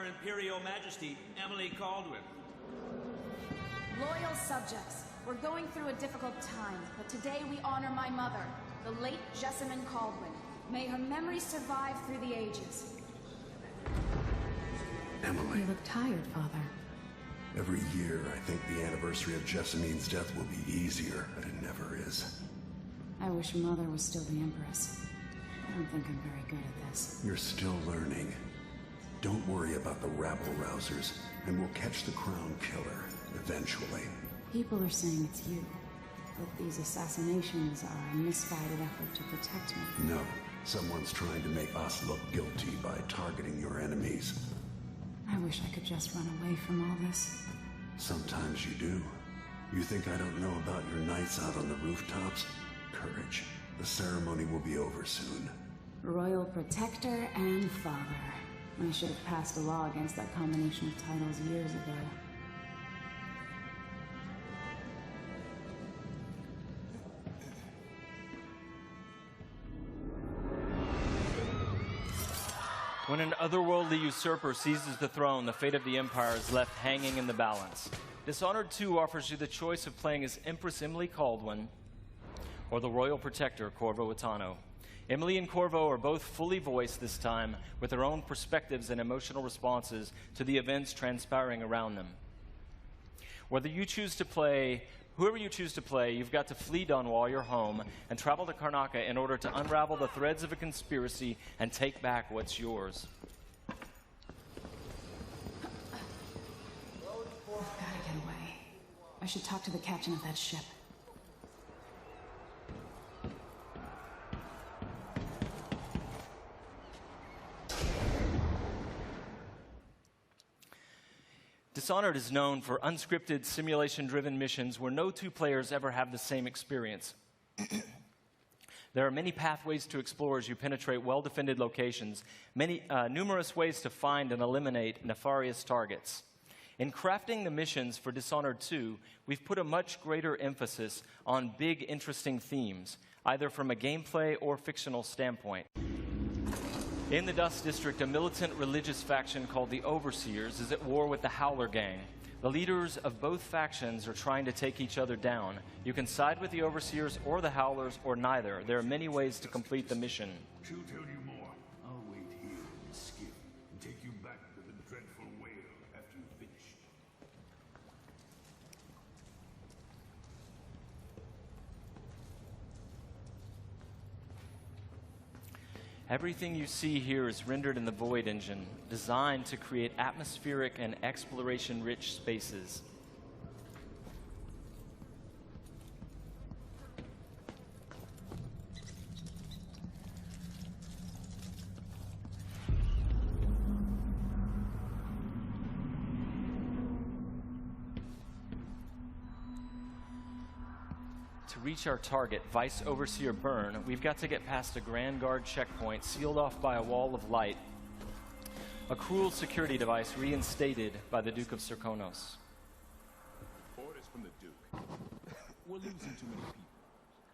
Her Imperial Majesty, Emily Caldwin. Loyal subjects, we're going through a difficult time, but today we honor my mother, the late Jessamine Caldwin. May her memory survive through the ages. Emily. You look tired, Father. Every year, I think the anniversary of Jessamine's death will be easier, but it never is. I wish Mother was still the Empress. I don't think I'm very good at this. You're still learning. Don't worry about the rabble-rousers, and we'll catch the Crown Killer, eventually. People are saying it's you, but these assassinations are a misguided effort to protect me. No, someone's trying to make us look guilty by targeting your enemies. I wish I could just run away from all this. Sometimes you do. You think I don't know about your nights out on the rooftops? Courage. The ceremony will be over soon. Royal Protector and Father. I should have passed a law against that combination of titles years ago. When an otherworldly usurper seizes the throne, the fate of the Empire is left hanging in the balance. Dishonored 2 offers you the choice of playing as Empress Emily Caldwin or the Royal Protector, Corvo Attano. Emily and Corvo are both fully voiced this time, with their own perspectives and emotional responses to the events transpiring around them. Whoever you choose to play, you've got to flee Dunwall, your home, and travel to Karnaca in order to unravel the threads of a conspiracy and take back what's yours. I've gotta get away. I should talk to the captain of that ship. Dishonored is known for unscripted, simulation-driven missions where no two players ever have the same experience. There are many pathways to explore as you penetrate well-defended locations, numerous ways to find and eliminate nefarious targets. In crafting the missions for Dishonored 2, we've put a much greater emphasis on big, interesting themes, either from a gameplay or fictional standpoint. In the Dust District, a militant religious faction called the Overseers is at war with the Howler Gang. The leaders of both factions are trying to take each other down. You can side with the Overseers or the Howlers, or neither. There are many ways to complete the mission. She'll tell you more. I'll wait here in the skiff and take you back to the dreadful whale after you've finished. Everything you see here is rendered in the Void engine, designed to create atmospheric and exploration-rich spaces. To reach our target, Vice Overseer Byrne, we've got to get past a Grand Guard checkpoint sealed off by a wall of light. A cruel security device reinstated by the Duke of Serkonos. Orders from the Duke. We're losing too many people.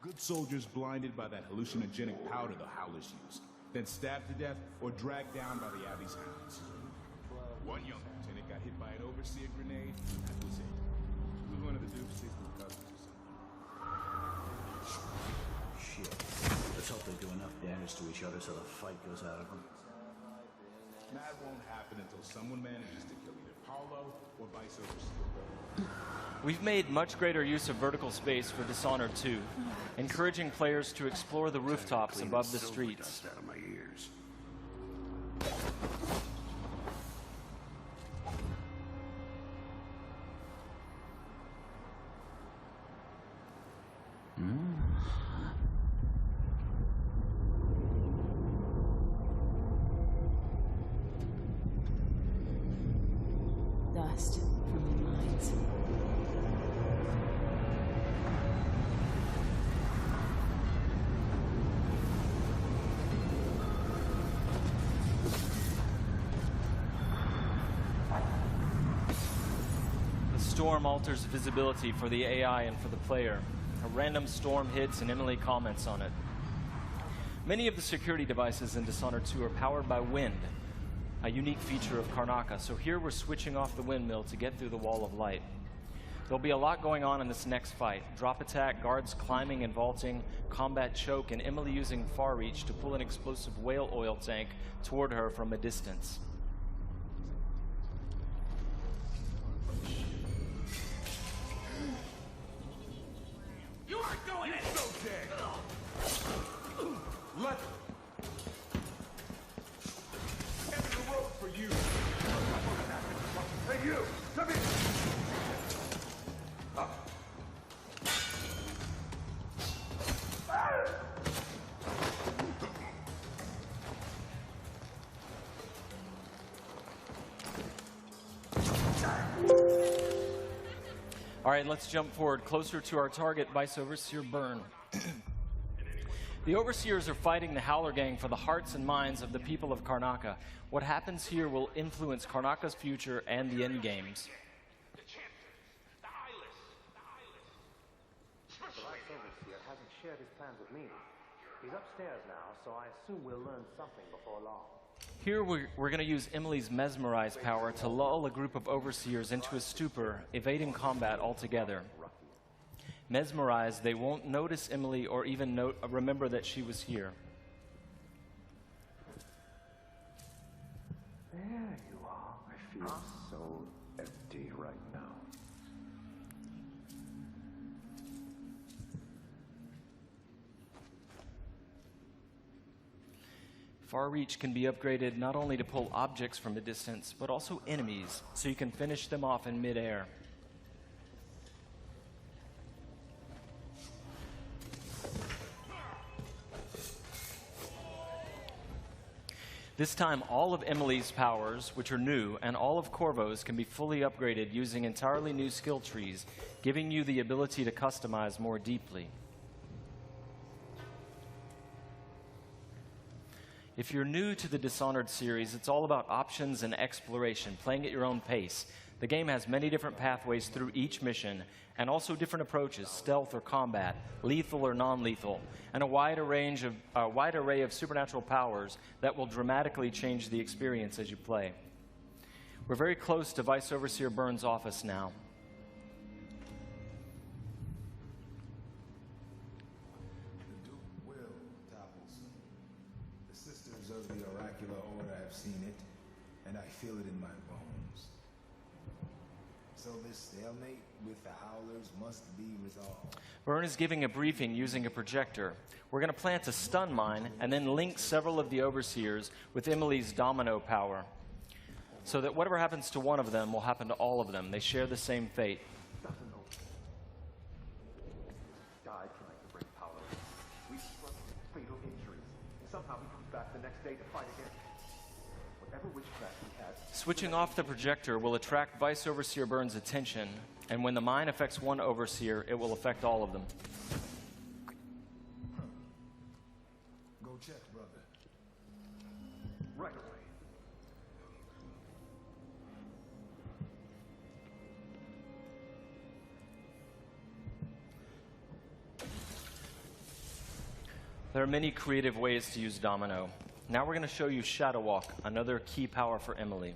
Good soldiers blinded by that hallucinogenic powder the Howlers used, then stabbed to death or dragged down by the Abbey's hounds. One young lieutenant got hit by an Overseer grenade. That was it. He was one of the Duke's secret cousins or something. Shit. Let's hope they do enough damage to each other so the fight goes out of them. That won't happen until someone manages to kill either Paulo or Vice Overseer. We've made much greater use of vertical space for Dishonored 2, encouraging players to explore the rooftops above the streets. Out of my ears. Dust from the mines. The storm alters visibility for the AI and for the player. A random storm hits and Emily comments on it. Many of the security devices in Dishonored 2 are powered by wind. a unique feature of Karnaca. So here we're switching off the windmill to get through the wall of light. There'll be a lot going on in this next fight. Drop attack, guards climbing and vaulting, combat choke, and Emily using far reach to pull an explosive whale oil tank toward her from a distance. You aren't going in! So dead! Let end of the road for you! Hey you! Come here! All right, let's jump forward closer to our target, Vice Overseer Byrne. The Overseers are fighting the Howler Gang for the hearts and minds of the people of Karnaca. What happens here will influence Karnaca's future and the endgames. The Vice Overseer hasn't shared his plans with me. He's upstairs now, so I assume we'll learn something before long. Here we're going to use Emily's Mesmerize power to lull a group of Overseers into a stupor, evading combat altogether. Mesmerize, they won't notice Emily or even remember that she was here. There you are. I feel so empty right now. Far Reach can be upgraded not only to pull objects from a distance, but also enemies, so you can finish them off in midair. This time, all of Emily's powers, which are new, and all of Corvo's can be fully upgraded using entirely new skill trees, giving you the ability to customize more deeply. If you're new to the Dishonored series, it's all about options and exploration, playing at your own pace. The game has many different pathways through each mission, and also different approaches, stealth or combat, lethal or non-lethal, and a wide array of supernatural powers that will dramatically change the experience as you play. We're very close to Vice Overseer Byrne's office now. The Duke will topple soon. The Sisters of the Oracular Order have seen it, and I feel it in my bones. So this stalemate with the Howlers must be resolved. Byrne is giving a briefing using a projector. We're going to plant a stun mine and then link several of the Overseers with Emily's domino power, so that whatever happens to one of them will happen to all of them. They share the same fate. Died trying to break power. We suffered fatal injuries. Somehow he comes back the next day to fight again. Whatever witchcraft he had. Switching off the projector will attract Vice Overseer Byrne's attention, and when the mine affects one Overseer, it will affect all of them. Go check, brother. Right away. There are many creative ways to use Domino. Now we're going to show you Shadow Walk, another key power for Emily.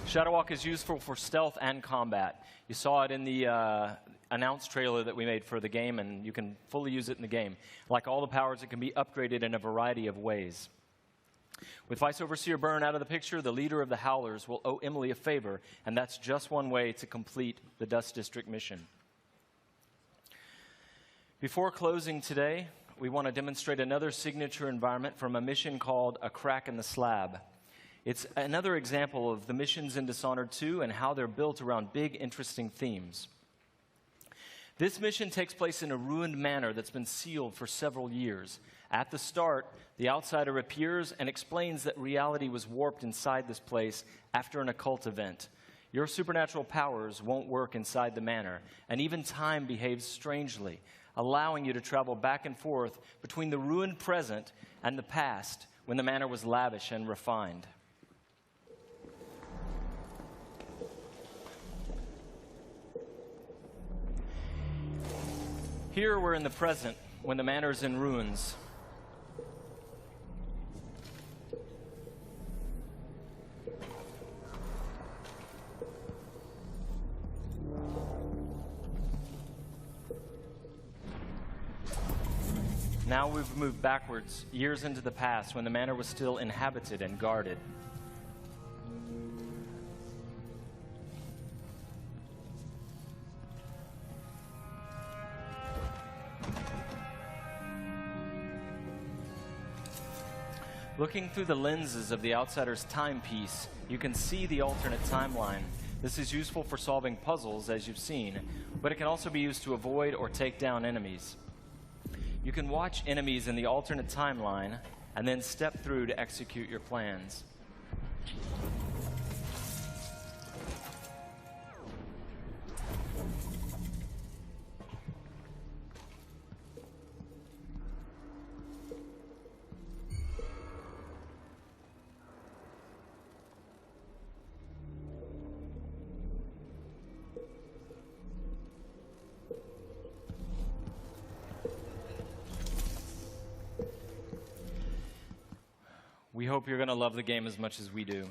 Shadow Walk is useful for stealth and combat. You saw it in the announced trailer that we made for the game, and you can fully use it in the game. Like all the powers, it can be upgraded in a variety of ways. With Vice Overseer Byrne out of the picture, the leader of the Howlers will owe Emily a favor, and that's just one way to complete the Dust District mission. Before closing today, we want to demonstrate another signature environment from a mission called A Crack in the Slab. It's another example of the missions in Dishonored 2 and how they're built around big, interesting themes. This mission takes place in a ruined manor that's been sealed for several years. At the start, the outsider appears and explains that reality was warped inside this place after an occult event. Your supernatural powers won't work inside the manor, and even time behaves strangely, allowing you to travel back and forth between the ruined present and the past when the manor was lavish and refined. Here we're in the present, when the manor's in ruins. Now we've moved backwards, years into the past, when the manor was still inhabited and guarded. Looking through the lenses of the outsider's timepiece, you can see the alternate timeline. This is useful for solving puzzles, as you've seen, but it can also be used to avoid or take down enemies. You can watch enemies in the alternate timeline and then step through to execute your plans. We hope you're going to love the game as much as we do.